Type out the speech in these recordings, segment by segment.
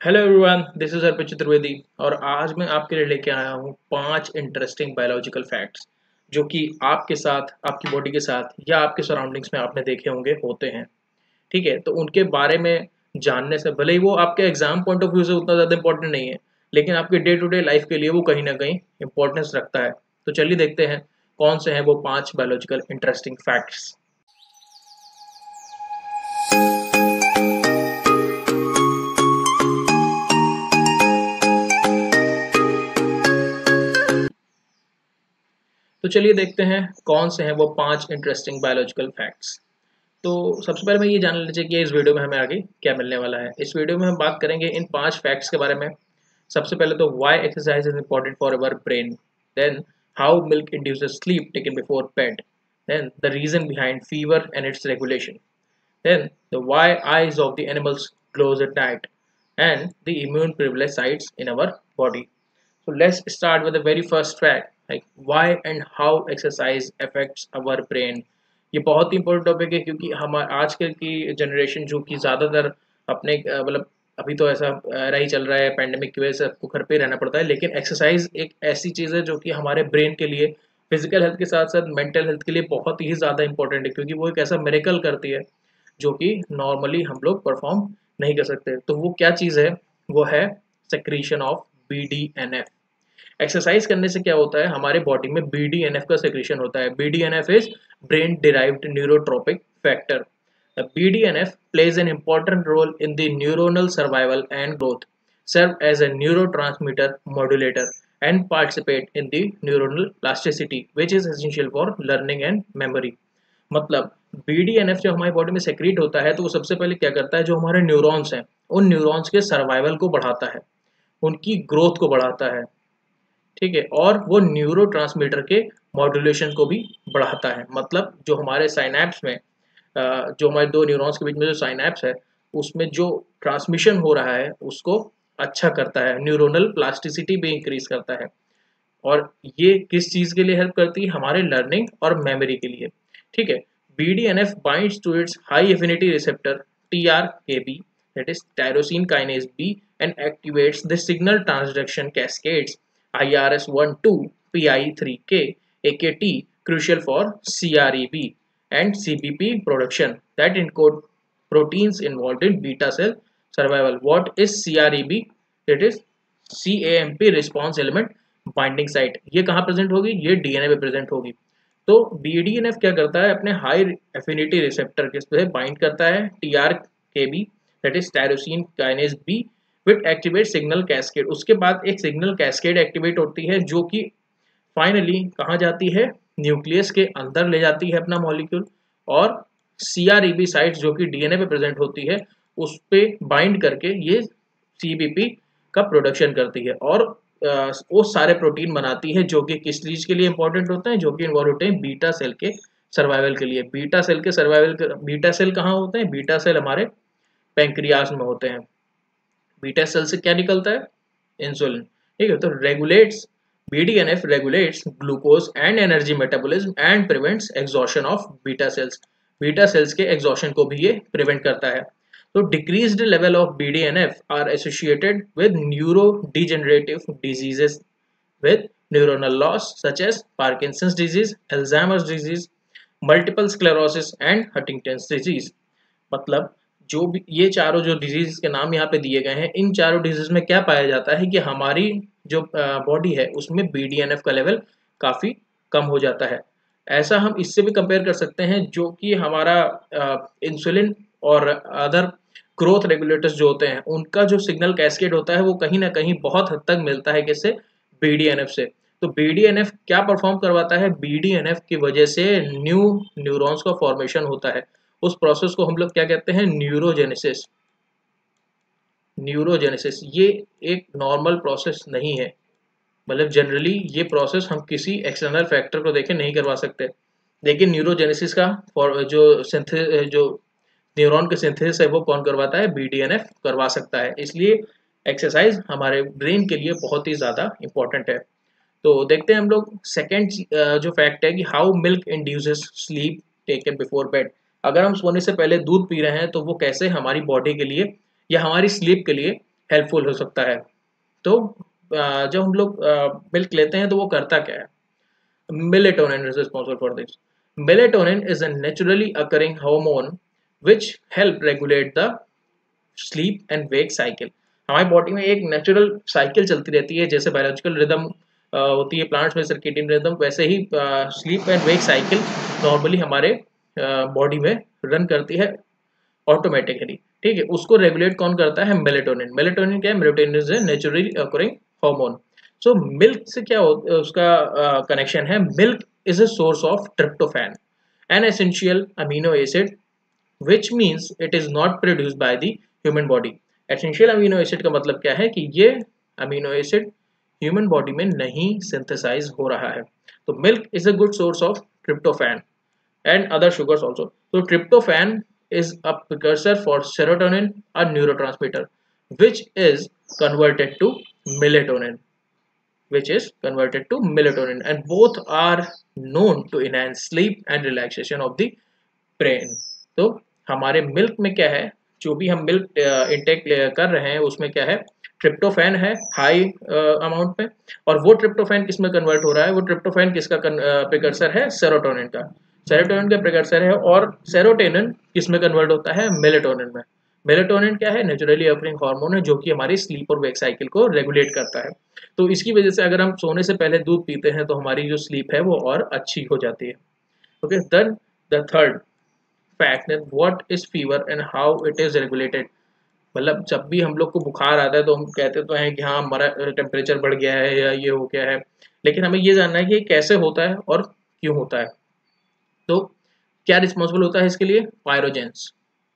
Hello everyone, this is अर्पित चतुर्वेदी और आज मैं आपके लिए लेके आया हूँ 5 इंटरेस्टिंग बायोलॉजिकल फैक्ट्स जो कि आपके साथ, आपकी बॉडी के साथ या आपके सराउंडिंग्स में आपने देखे होंगे होते हैं। ठीक है, तो उनके बारे में जानने से भले ही वो आपके एग्जाम पॉइंट ऑफ व्यू से उतना ज़्यादा इंपॉर्टेंट नहीं है, लेकिन आपके डे टू डे लाइफ के लिए वो कहीं ना कहीं इंपॉर्टेंस रखता है। तो चलिए देखते हैं कौन से हैं वो 5 बायोलॉजिकल इंटरेस्टिंग फैक्ट्स। तो चलिए देखते हैं कौन से हैं वो 5 इंटरेस्टिंग बायोलॉजिकल फैक्ट्स। तो सबसे पहले मैं ये जान लीजिए कि इस वीडियो में हमें आगे क्या मिलने वाला है। इस वीडियो में हम बात करेंगे इन 5 फैक्ट्स के बारे में। सबसे पहले तो why exercise is important for our brain, then how milk induces sleep taken before bed, then the reason behind fever and its regulation, then the why eyes of the animals close at night, and the immune privilege sites in our body. So let's start with the very first fact, like why and how exercise affects our brain. ये बहुत ही important topic है क्योंकि हम आजकल की generation जो कि ज़्यादातर अपने मतलब अभी तो ऐसा रहा ही चल रहा है, पैंडेमिक की वजह से आपको घर पे ही रहना पड़ता है, लेकिन एक्सरसाइज एक ऐसी चीज़ है जो कि हमारे ब्रेन के लिए, फिजिकल हेल्थ के साथ साथ मेंटल हेल्थ के लिए बहुत ही ज़्यादा इंपॉर्टेंट है, क्योंकि वो एक ऐसा मिरेकल करती है जो कि नॉर्मली हम लोग परफॉर्म नहीं कर सकते। तो वो क्या चीज़ है? वो है सेक्रीशन ऑफ BDNF। एक्सरसाइज करने से क्या होता है, हमारे बॉडी में BDNF का सेक्रीशन होता है। BDNF is brain derived neurotrophic factor. BDNF plays an important role in the neuronal survival and growth, serve as a neurotransmitter modulator, and participate in the neuronal plasticity, which is essential for learning and memory। मतलब BDNF जब हमारी body में secrete होता है तो वो सबसे पहले क्या करता है, जो हमारे न्यूरॉन्स हैं उन न्यूरॉन्स के सर्वाइवल को बढ़ाता है, उनकी ग्रोथ को बढ़ाता है। ठीक है, और वो न्यूरो ट्रांसमीटर के मॉड्यूलेशन को भी बढ़ाता है। मतलब जो हमारे साइनैप्स में जो हमारे दो न्यूरॉन्स के बीच में जो साइनैप्स है उसमें जो ट्रांसमिशन हो रहा है उसको अच्छा करता है, न्यूरोनल प्लास्टिसिटी भी इंक्रीज करता है। और ये किस चीज़ के लिए हेल्प करती है? हमारे लर्निंग और मेमोरी के लिए। ठीक है, BDNF binds to its high affinity receptor TRKB, that is tyrosine kinase B, and activates the signal transduction cascades IRS1 to PI3K AKT, crucial for CREB and CBP production that encode proteins involved in beta cell survival. What is CREB? It is CAMP response element binding site. ये कहाँ present होगी? ये DNA पे present होगी। तो BDNF क्या करता है, अपने हाई एफिनिटी रिसेप्टर के पे बाइंड करता है TRKB, that is tyrosine kinase B, with activate signal cascade. उसके बाद एक सिग्नल कैस्केड एक्टिवेट होती है जो कि फाइनली कहाँ जाती है? न्यूक्लियस के अंदर ले जाती है अपना मॉलिक्यूल, और CREB साइट्स जो कि DNA पे प्रेजेंट होती है उस पे बाइंड करके ये CBP का प्रोडक्शन करती है, और वो सारे प्रोटीन बनाती है जो कि किस चीज के लिए इंपॉर्टेंट होते हैं, जो कि इन्वॉल्व होते हैं बीटा सेल के सर्वाइवल के लिए। बीटा सेल के सर्वाइवल, बीटा सेल कहाँ होते हैं? बीटा सेल हमारे पैंक्रियाज में होते हैं। बीटा सेल से क्या निकलता है? इंसुलिन। ठीक है, तो regulates, BDNF regulates glucose and energy metabolism and prevents exhaustion of beta cells। Beta cells के exhaustion को भी ये prevent करता है। तो decreased level of BDNF are associated with neurodegenerative diseases with neuronal loss such as Parkinson's disease, Alzheimer's disease, multiple sclerosis and Huntington's disease। मतलब जो भी ये चारों जो डिजीज के नाम यहाँ पे दिए गए हैं, इन चारों डिजीज में क्या पाया जाता है कि हमारी जो बॉडी है उसमें BDNF का लेवल काफ़ी कम हो जाता है। ऐसा हम इससे भी कंपेयर कर सकते हैं, जो कि हमारा इंसुलिन और अदर ग्रोथ रेगुलेटर्स जो होते हैं उनका जो सिग्नल कैस्केड होता है वो कहीं ना कहीं बहुत हद तक मिलता है किससे? BDNF से। तो BDNF क्या परफॉर्म करवाता है? BDNF की वजह से न्यू न्यूरॉन्स का फॉर्मेशन होता है। उस प्रोसेस को हम लोग क्या कहते हैं? न्यूरोजेनेसिस। न्यूरोजेनेसिस ये एक नॉर्मल प्रोसेस नहीं है, मतलब जनरली ये प्रोसेस हम किसी एक्सटर्नल फैक्टर को देखे नहीं करवा सकते, लेकिन न्यूरोजेनेसिस का जो न्यूरॉन के सिंथेसिस है वो कौन करवाता है? BDNF करवा सकता है। इसलिए एक्सरसाइज हमारे ब्रेन के लिए बहुत ही ज़्यादा इंपॉर्टेंट है। तो देखते हैं हम लोग सेकेंड जो फैक्ट है कि how milk induces sleep taken before bed. अगर हम सोने से पहले दूध पी रहे हैं तो वो कैसे हमारी बॉडी के लिए या हमारी स्लीप के लिए हेल्पफुल हो सकता है। तो जब हम लोग मिल्क लेते हैं तो वो करता क्या है? Melatonin is responsible for this. Melatonin is a naturally occurring hormone which help regulate the sleep and wake cycle. हमारी बॉडी में एक नेचुरल साइकिल चलती रहती है, जैसे बायोलॉजिकल रिदम होती है प्लांट्स में सर्केडियन रिदम, वैसे ही sleep and wake cycle normally हमारे बॉडी में रन करती है ऑटोमेटिकली। ठीक है, उसको रेगुलेट कौन करता है? मेलेटोनिन। मेलेटोनिन क्या है? Melatonin is a naturally occurring hormone. So milk से क्या उसका कनेक्शन है? Milk is a source of tryptophan, an essential amino acid which means it is not produced by the human body. Essential amino acid का मतलब क्या है? कि ये अमीनो एसिड ह्यूमन बॉडी में नहीं सिंथेसाइज हो रहा है। तो milk is a good source of tryptophan and other sugars also. So tryptophan is a precursor for serotonin, a neurotransmitter, which is converted to melatonin, and both are known to enhance sleep and relaxation of the brain. तो हमारे milk में क्या है? जो भी हम milk intake कर रहे हैं उसमें क्या है? ट्रिप्टोफैन है हाई अमाउंट में, और वो ट्रिप्टोफैन किस में कन्वर्ट हो रहा है? वो ट्रिप्टोफैन किसका प्रिकर्सर है? सेरोटोनिन का। सेरोटोनिन का प्रिकर्सर है, और सेरोटोनिन किस में कन्वर्ट होता है? मेलेटोनिन में। मेलेटोनिन क्या है? नेचुरली अकरिंग हार्मोन है, जो कि हमारी स्लीप और वेक साइकिल को रेगुलेट करता है। तो इसकी वजह से अगर हम सोने से पहले दूध पीते हैं तो हमारी जो स्लीप है वो और अच्छी हो जाती है। Okay, then the third fact that what is fever and how it is regulated. मतलब जब भी हम लोग को बुखार आता है तो हम कहते तो हैं कि हाँ हमारा टेम्परेचर बढ़ गया है या ये हो गया है, लेकिन हमें ये जानना है कि ये कैसे होता है और क्यों होता है। तो क्या रिस्पॉन्सिबल होता है इसके लिए? Pyrogens.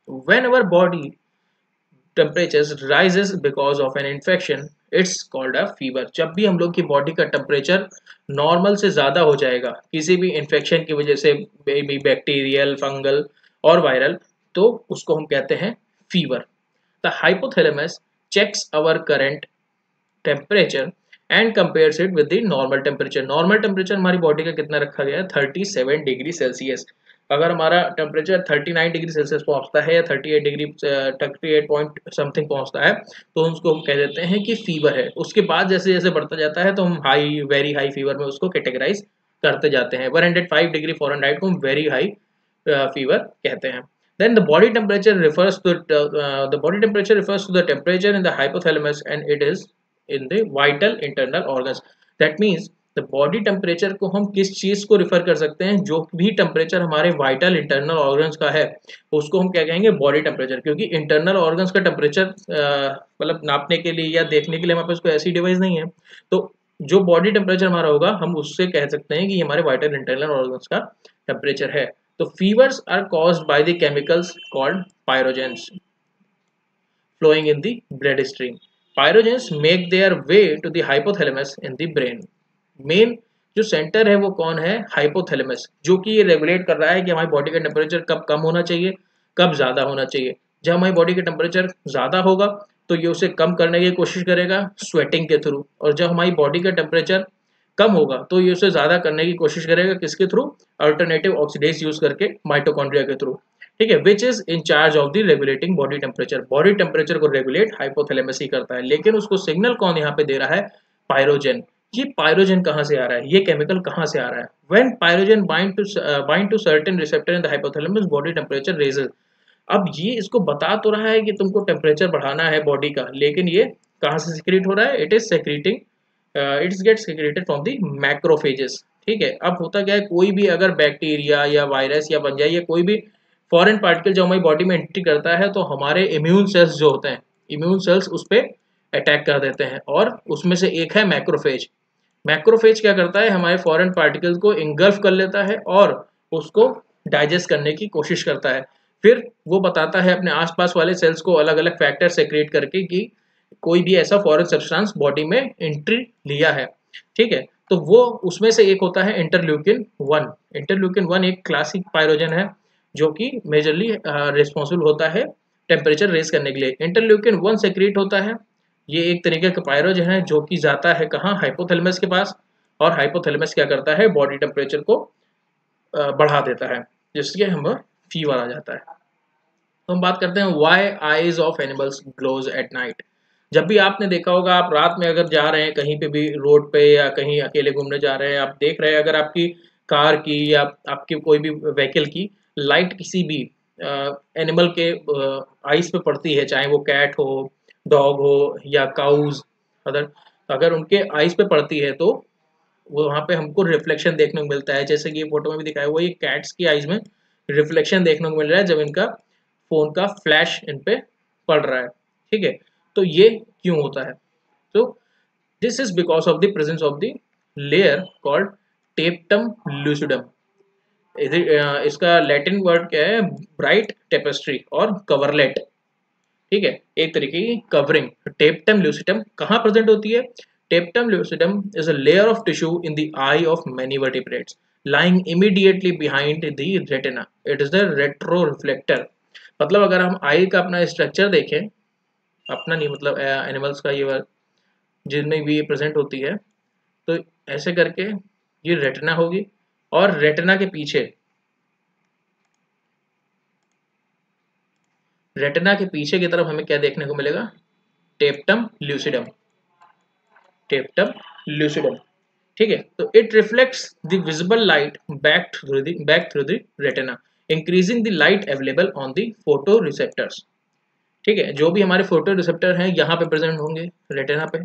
When our body temperature rises because of an infection, it's called a fever. जब भी हम लोग की बॉडी का टेम्परेचर नॉर्मल से ज़्यादा हो जाएगा किसी भी इन्फेक्शन की वजह से, बेबी बैक्टीरियल, फंगल और वायरल, तो उसको हम कहते हैं fever. The hypothalamus checks our current temperature and compares it with the normal temperature. Normal temperature हमारी बॉडी का कितना रखा गया है? 37 डिग्री सेल्सियस। अगर हमारा टेम्परेचर 39 डिग्री सेल्सियस पहुंचता है या 38 डिग्री 38 पॉइंट समथिंग पहुंचता है तो उसको हम कह देते हैं कि फीवर है। उसके बाद जैसे जैसे बढ़ता जाता है तो हम हाई, वेरी हाई फीवर में उसको कैटेगराइज करते जाते हैं। 105 डिग्री फ़ारेनहाइट को हम वेरी हाई फीवर कहते हैं। Then the body temperature refers to the temperature in the hypothalamus, and it is in the vital internal organs. That means the body temperature को हम किस चीज को रिफर कर सकते हैं? जो भी टेम्परेचर हमारे वाइटल इंटरनल ऑर्गन्स का है उसको हम क्या कहेंगे? Body temperature. क्योंकि इंटरनल ऑर्गन्स का टेम्परेचर मतलब नापने के लिए या देखने के लिए हमारे पास कोई ऐसी डिवाइस नहीं है, तो जो बॉडी टेम्परेचर हमारा होगा हम उससे कह सकते हैं कि ये हमारे वाइटल इंटरनल ऑर्गन्स का टेम्परेचर है। So fevers are caused by the chemicals called pyrogens flowing in the bloodstream. Pyrogens make their way to the hypothalamus in the brain. Main जो सेंटर है वो कौन है? हाइपोथैलेमस, जो कि ये रेगुलेट कर रहा है कि हमारी बॉडी का टेम्परेचर कब कम होना चाहिए, कब ज़्यादा होना चाहिए। जब हमारी बॉडी का टेम्परेचर ज़्यादा होगा तो ये उसे कम करने की कोशिश करेगा स्वेटिंग के थ्रू, और जब हमारी बॉडी का टेम्परेचर कम होगा तो ये उसे ज़्यादा करने की कोशिश करेगा किसके थ्रू? अल्टरनेटिव ऑक्सीडेज यूज करके, माइटोकॉन्ड्रिया के थ्रू। ठीक है, which is in charge of the regulating body temperature. Body temperature को रेगुलेट हाइपोथैलेमस ही करता है, लेकिन उसको सिग्नल कौन यहाँ पे दे रहा है? पायरोजन। ये पायरोजन कहाँ से आ रहा है? ये केमिकल कहाँ से आ रहा है? When pyrogen bind to certain receptor in the hypothalamus, body temperature raises. अब ये इसको बता तो रहा है कि तुमको टेम्परेचर बढ़ाना है बॉडी का, लेकिन ये कहाँ से सिक्रीट हो रहा है? It is secreting its get secreted from the macrophages. ठीक है, अब होता क्या है? कोई भी अगर बैक्टीरिया या वायरस या फंजाई या कोई भी फॉरेन पार्टिकल जो हमारी बॉडी में एंट्री करता है तो हमारे इम्यून सेल्स जो होते हैं, इम्यून सेल्स उस पर अटैक कर देते हैं, और उसमें से एक है मैक्रोफेज। मैक्रोफेज क्या करता है? हमारे फॉरेन पार्टिकल को इंगल्फ कर लेता है और उसको डाइजेस्ट करने की कोशिश करता है। फिर वो बताता है अपने आसपास वाले सेल्स को अलग अलग फैक्टर सेक्रेट करके कि कोई भी ऐसा फॉरेन सब्सटेंस बॉडी में एंट्री लिया है। ठीक है, तो वो उसमें से एक होता है इंटरल्यूकिन 1। इंटरल्यूकिन 1 एक क्लासिक पायरोजन है जो कि मेजरली रिस्पॉन्सिबल होता है टेम्परेचर रेज करने के लिए। इंटरल्यूकिन 1 सेक्रेट होता है, ये एक तरीके का पायरोजन है जो कि जाता है कहाँ? हाइपोथैलेमस के पास, और हाइपोथैलेमस क्या करता है? बॉडी टेम्परेचर को बढ़ा देता है, जिससे हमें फीवर आ जाता है। तो हम बात करते हैं why eyes of animals glows at night. जब भी आपने देखा होगा, आप रात में अगर जा रहे हैं कहीं पे भी रोड पे या कहीं अकेले घूमने जा रहे हैं, आप देख रहे हैं अगर आपकी कार की या आपकी कोई भी व्हीकल की लाइट किसी भी एनिमल के आइस पे पड़ती है, चाहे वो कैट हो, डॉग हो या काउज, अदर अगर उनके आइस पे पड़ती है तो वो वहाँ पे हमको रिफ्लेक्शन देखने को मिलता है। जैसे कि ये फोटो में भी दिखाया हुआ है, ये कैट्स की आइज में रिफ्लेक्शन देखने को मिल रहा है जब इनका फोन का फ्लैश इन पे पड़ रहा है। ठीक है, तो ये क्यों होता है? तो this is because of the presence of the layer called टेप्टम lucidum. इसका लैटिन वर्ड क्या है? ब्राइट टेपेस्ट्री और कवरलेट। ठीक है, एक तरीके की कवरिंग। टेप्टम लूसिडम कहाँ प्रेजेंट होती है? टेप्टम lucidum is a layer of tissue in the eye of many vertebrates, lying immediately behind the retina. It is the retroreflector. मतलब अगर हम आई का अपना स्ट्रक्चर देखें, अपना नहीं मतलब एनिमल्स का, ये जिनमें भी ये प्रेजेंट होती है, तो ऐसे करके ये रेटिना होगी और रेटिना के पीछे, रेटिना के पीछे की तरफ हमें क्या देखने को मिलेगा? टेप्टम ल्यूसिडम। टेप्टम ल्यूसिडम। ठीक है, तो it reflects the visible light back through the retina, increasing the light available on the photo receptors. ठीक है, जो भी हमारे फोटो रिसेप्टर हैं यहाँ पे प्रेजेंट होंगे रेटिना पे।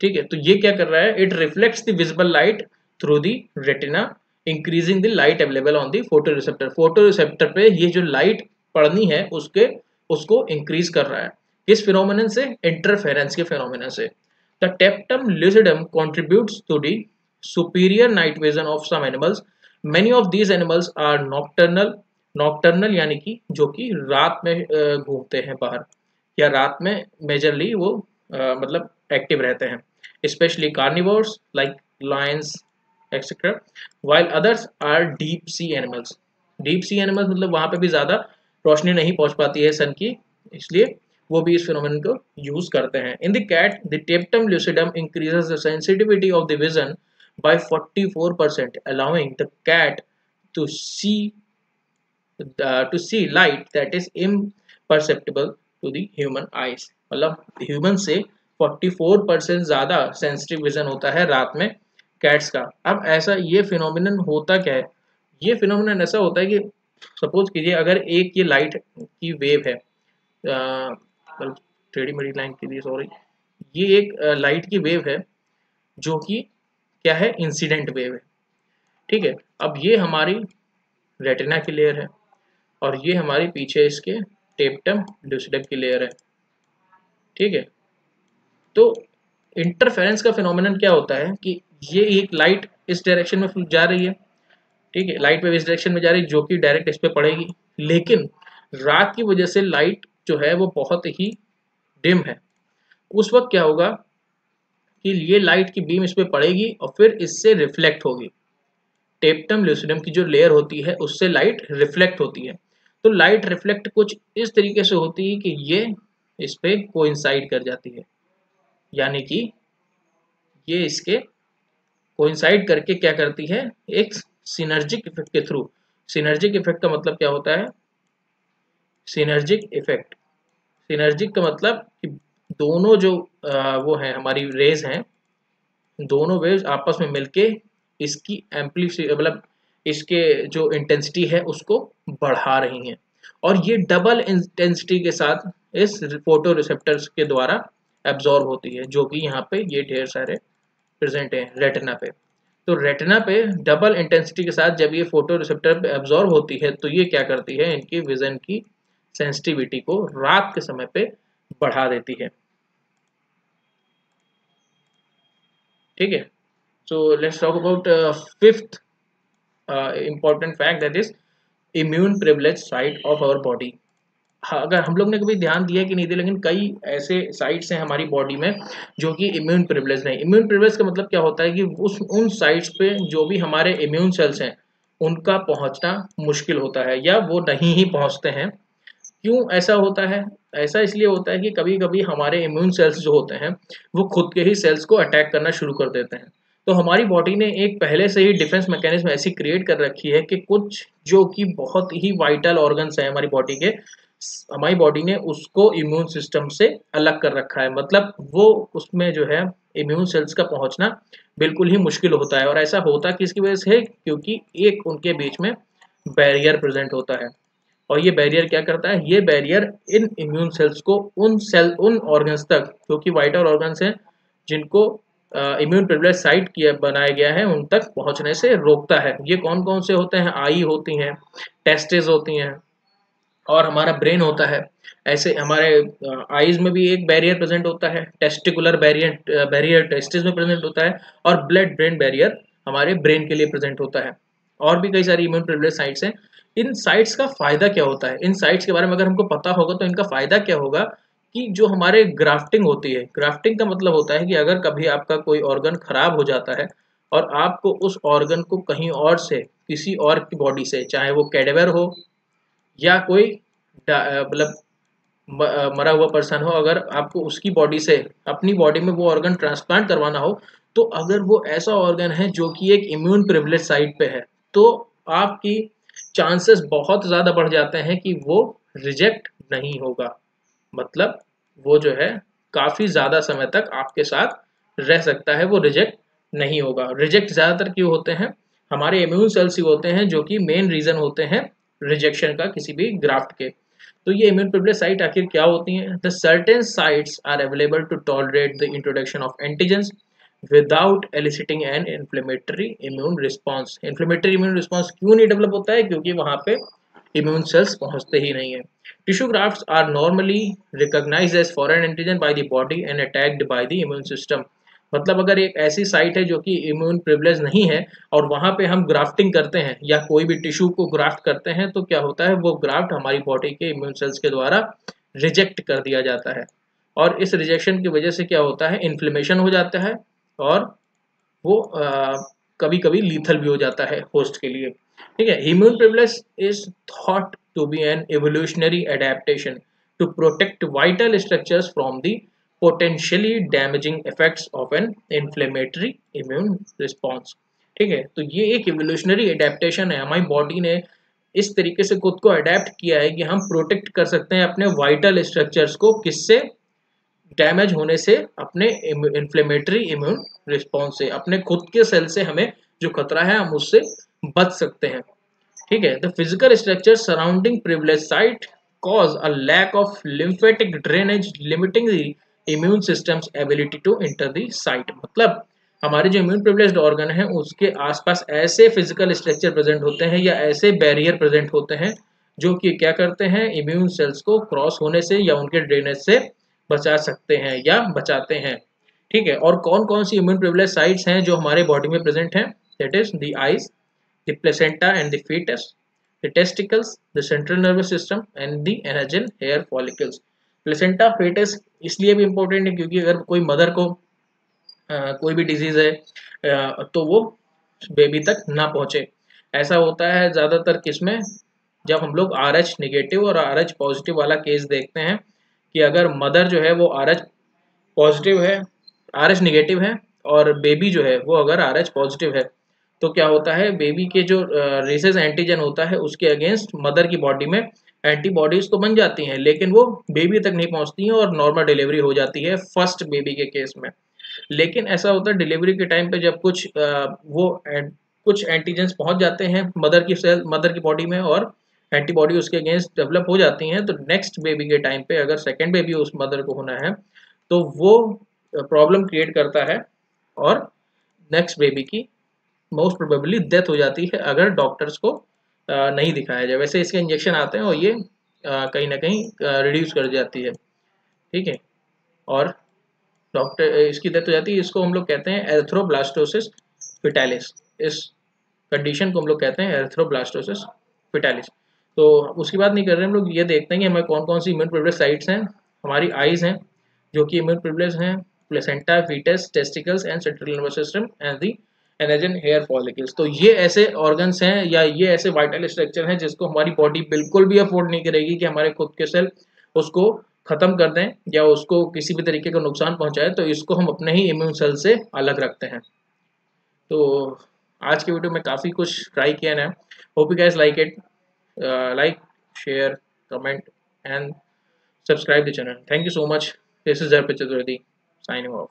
ठीक है, तो ये क्या कर रहा है? It reflects the visible light through the retina, increasing the light available on the photo receptor. Photo receptor पे ये जो लाइट पड़नी है उसको इंक्रीज कर रहा है। किस फिनोमिनन से? इंटरफेरेंस के फिनोमिनन से। The tapetum lucidum contributes to the superior night vision of some animals. Many of these animals are nocturnal यानी कि जो कि रात में घूमते हैं बाहर, या रात में मेजरली वो मतलब एक्टिव रहते हैं, specially carnivores like Lions etcetera, while others are deep sea animals. Deep sea animals मतलब वहां पे भी ज्यादा रोशनी नहीं पहुंच पाती है सन की, इसलिए वो भी इस फिनोमेनन को यूज करते हैं। In the cat the tapetum lucidum increases the sensitivity of the vision by 44%, allowing the cat to see light that is imperceptible to the human eyes. मतलब ह्यूमन से 44% ज्यादा सेंसिटिव विजन होता है रात में कैट्स का। अब ऐसा ये फिनोमिनन होता क्या है? ये फिनोमिनन ऐसा होता है कि सपोज कीजिए अगर एक ये लाइट की वेव है, टेढ़ी मेढ़ी लाइन के लिए सॉरी, ये एक लाइट की वेव है जो कि क्या है? इंसिडेंट वेव है। ठीक है, अब ये हमारी रेटिना की लेयर है और ये हमारी पीछे इसके टेप्टम लूसिडम की लेयर है। ठीक है, तो इंटरफेरेंस का फिनोमिनन क्या होता है कि ये एक लाइट इस डायरेक्शन में जा रही है, ठीक है, लाइट वेव इस डायरेक्शन में जा रही है जो कि डायरेक्ट इस पे पड़ेगी, लेकिन रात की वजह से लाइट जो है वो बहुत ही डिम है। उस वक्त क्या होगा कि ये लाइट की बीम इस पे पड़ेगी और फिर इससे रिफ्लेक्ट होगी। टेप्टम लूसिडम की जो लेयर होती है उससे लाइट रिफ्लेक्ट होती है। तो लाइट रिफ्लेक्ट कुछ इस तरीके से होती है कि ये इस पे कोइंसाइड कर जाती है, यानी कि ये इसके कोइंसाइड करके क्या करती है? एक सिनर्जिक इफेक्ट के थ्रू। सिनर्जिक इफेक्ट का मतलब क्या होता है? सिनर्जिक इफेक्ट, सिनर्जिक का मतलब कि दोनों जो वो हैं हमारी रेज हैं, दोनों वेव्स आपस में मिलके इसकी एम्पलीट्यूड मतलब इसके जो इंटेंसिटी है उसको बढ़ा रही हैं, और ये डबल इंटेंसिटी के साथ इस फोटो रिसेप्टर्स के द्वारा एब्जॉर्ब होती है, जो कि यहाँ पे ये ढेर सारे प्रेजेंट हैं रेटिना पे। तो रेटिना पे डबल इंटेंसिटी के साथ जब ये फोटो रिसेप्टर पे एब्जॉर्ब होती है तो ये क्या करती है? इनकी विजन की सेंसिटिविटी को रात के समय पे बढ़ा देती है। ठीक है, so let's talk about fifth important fact, that is immune privilege site of our body. अगर हम लोग ने कभी ध्यान दिया कि नहीं दिया, लेकिन कई ऐसे साइट्स हैं हमारी बॉडी में जो कि इम्यून प्रिविलेज नहीं। इम्यून प्रिविलेज का मतलब क्या होता है कि उन साइट्स पे जो भी हमारे इम्यून सेल्स हैं उनका पहुंचना मुश्किल होता है या वो नहीं ही पहुंचते हैं। क्यों ऐसा होता है? ऐसा इसलिए होता है कि कभी कभी हमारे इम्यून सेल्स जो होते हैं वो खुद के ही सेल्स को अटैक करना शुरू कर देते हैं। तो हमारी बॉडी ने एक पहले से ही डिफेंस मैकेनिज्म ऐसी क्रिएट कर रखी है कि कुछ जो कि बहुत ही वाइटल ऑर्गन्स हैं हमारी बॉडी के, हमारी बॉडी ने उसको इम्यून सिस्टम से अलग कर रखा है, मतलब वो उसमें जो है इम्यून सेल्स का पहुंचना बिल्कुल ही मुश्किल होता है। और ऐसा होता किसकी वजह से है, क्योंकि एक उनके बीच में बैरियर प्रेजेंट होता है। और ये बैरियर क्या करता है, ये बैरियर इन इम्यून सेल्स को उन ऑर्गन्स तक, जो कि वाइटल ऑर्गन्स हैं जिनको इम्यून प्रिविलेज साइट किया बनाया गया है, उन तक पहुंचने से रोकता है। ये कौन कौन से होते हैं, आई होती हैं, टेस्टिस होती हैं, और हमारा ब्रेन होता है। ऐसे हमारे आईज में भी एक बैरियर प्रेजेंट होता है, टेस्टिकुलर बैरियर बैरियर टेस्टिस में प्रेजेंट होता है, और ब्लड ब्रेन बैरियर हमारे ब्रेन के लिए प्रेजेंट होता है। और भी कई सारी इम्यून प्रिविलेज साइट्स हैं। इन साइट्स का फायदा क्या होता है, इन साइट्स के बारे में अगर हमको पता होगा तो इनका फायदा क्या होगा कि जो हमारे ग्राफ्टिंग होती है, ग्राफ्टिंग का मतलब होता है कि अगर कभी आपका कोई ऑर्गन खराब हो जाता है और आपको उस ऑर्गन को कहीं और से, किसी और की बॉडी से, चाहे वो कैडेवर हो या कोई मतलब मरा हुआ पर्सन हो, अगर आपको उसकी बॉडी से अपनी बॉडी में वो ऑर्गन ट्रांसप्लांट करवाना हो, तो अगर वो ऐसा ऑर्गन है जो कि एक इम्यून प्रिविलेज साइट पे है, तो आपकी चांसेस बहुत ज़्यादा बढ़ जाते हैं कि वो रिजेक्ट नहीं होगा। मतलब वो जो है काफ़ी ज़्यादा समय तक आपके साथ रह सकता है, वो रिजेक्ट नहीं होगा। रिजेक्ट ज़्यादातर क्यों होते हैं, हमारे इम्यून सेल्स ही होते हैं जो कि मेन रीज़न होते हैं रिजेक्शन का किसी भी ग्राफ्ट के। तो ये इम्यून प्रिविलेज साइट आखिर क्या होती हैं? The certain sites are available to tolerate the introduction of antigens without eliciting an inflammatory immune response. Inflammatory immune response क्यों नहीं डेवलप होता है? क्योंकि वहां पे इम्यून सेल्स पहुंचते ही नहीं है। Tissue grafts are normally recognised as foreign antigen by the body and attacked by the immune system. मतलब अगर एक ऐसी साइट है जो कि इम्यून प्रिविलेज नहीं है और वहां पे हम ग्राफ्टिंग करते हैं या कोई भी टिश्यू को ग्राफ्ट करते हैं, तो क्या होता है, वो ग्राफ्ट हमारी बॉडी के इम्यून सेल्स के द्वारा रिजेक्ट कर दिया जाता है। और इस रिजेक्शन की वजह से क्या होता है, इन्फ्लेमेशन हो जाता है, और वो कभी कभी लीथल भी हो जाता है होस्ट के लिए। ठीक है, immune privilege is thought to be an evolutionary adaptation to protect vital structures from the potentially damaging effects of an inflammatory immune response. ठीक है, तो ये एक एवोल्यूशनरी एडेप्टेशन है, हमारी बॉडी ने इस तरीके से खुद को अडेप्ट किया है कि हम प्रोटेक्ट कर सकते हैं अपने वाइटल स्ट्रक्चर्स को, किससे, डैमेज होने से, अपने इन्फ्लेमेटरी इम्यून रिस्पॉन्स से, अपने खुद के सेल से हमें जो खतरा है हम उससे बच सकते हैं। ठीक है, the physical structure surrounding privilege site cause a lack of lymphatic drainage limiting the immune systems ability to enter the site. मतलब हमारे जो इम्यून प्रिविलेज्ड ऑर्गन है उसके आसपास ऐसे फिजिकल स्ट्रक्चर प्रेजेंट होते हैं या ऐसे बैरियर प्रेजेंट होते हैं जो कि क्या करते हैं, इम्यून सेल्स को क्रॉस होने से या उनके ड्रेनेज से बचा सकते हैं या बचाते हैं। ठीक है, और कौन कौन सी इम्यून प्रिविलेज साइट्स हैं जो हमारे बॉडी में प्रेजेंट हैं? That is the eyes, the placenta and the fetus, the testicles, the central nervous system and the anagen hair follicles. Placenta fetus इसलिए भी इम्पोर्टेंट है क्योंकि अगर कोई मदर को कोई भी डिजीज है तो वो बेबी तक ना पहुंचे। ऐसा होता है ज़्यादातर किसमें, जब हम लोग RH निगेटिव और RH पॉजिटिव वाला केस देखते हैं कि अगर मदर जो है वो RH पॉजिटिव है, RH निगेटिव है, और बेबी जो है वो अगर RH पॉजिटिव है, तो क्या होता है, बेबी के जो रेसेस एंटीजन होता है उसके अगेंस्ट मदर की बॉडी में एंटीबॉडीज तो बन जाती हैं, लेकिन वो बेबी तक नहीं पहुंचती हैं और नॉर्मल डिलीवरी हो जाती है फर्स्ट बेबी के केस में। लेकिन ऐसा होता है डिलीवरी के टाइम पे जब कुछ एंटीजेंस पहुंच जाते हैं मदर की बॉडी में और एंटीबॉडी उसके अगेंस्ट डेवलप हो जाती हैं, तो नेक्स्ट बेबी के टाइम पे अगर सेकेंड बेबी उस मदर को होना है तो वो प्रॉब्लम क्रिएट करता है और नेक्स्ट बेबी की मोस्ट प्रोबेबली डेथ हो जाती है अगर डॉक्टर्स को नहीं दिखाया जाए। वैसे इसके इंजेक्शन आते हैं और ये कहीं ना कहीं रिड्यूस कर जाती है। ठीक है, और डॉक्टर इसकी डेथ हो जाती है, इसको हम लोग कहते हैं एरिथ्रोब्लास्टोसिस फिटालिस। इस कंडीशन को हम लोग कहते हैं एरिथ्रोब्लास्टोसिस फिटालिस। तो उसकी बात नहीं कर रहे हम लोग, ये देखते हैं कि हमें कौन कौन सी इम्यून प्रिविलेज साइट्स हैं। हमारी आईज हैं जो कि इम्यून प्रिविलेज हैं, placenta, foetus, testicles and central nervous system and the anagen hair follicles. तो ये ऐसे ऑर्गन्स हैं या ये ऐसे वाइटल स्ट्रक्चर हैं जिसको हमारी बॉडी बिल्कुल भी अफोर्ड नहीं करेगी कि हमारे खुद के सेल उसको खत्म कर दें या उसको किसी भी तरीके का नुकसान पहुंचाए, तो इसको हम अपने ही इम्यून सेल से अलग रखते हैं। तो आज के वीडियो में काफ़ी कुछ ट्राई किया ना, hope you guys like it, like share comment and subscribe the channel. Thank you so much. This is Arpit Chaturvedi signing off.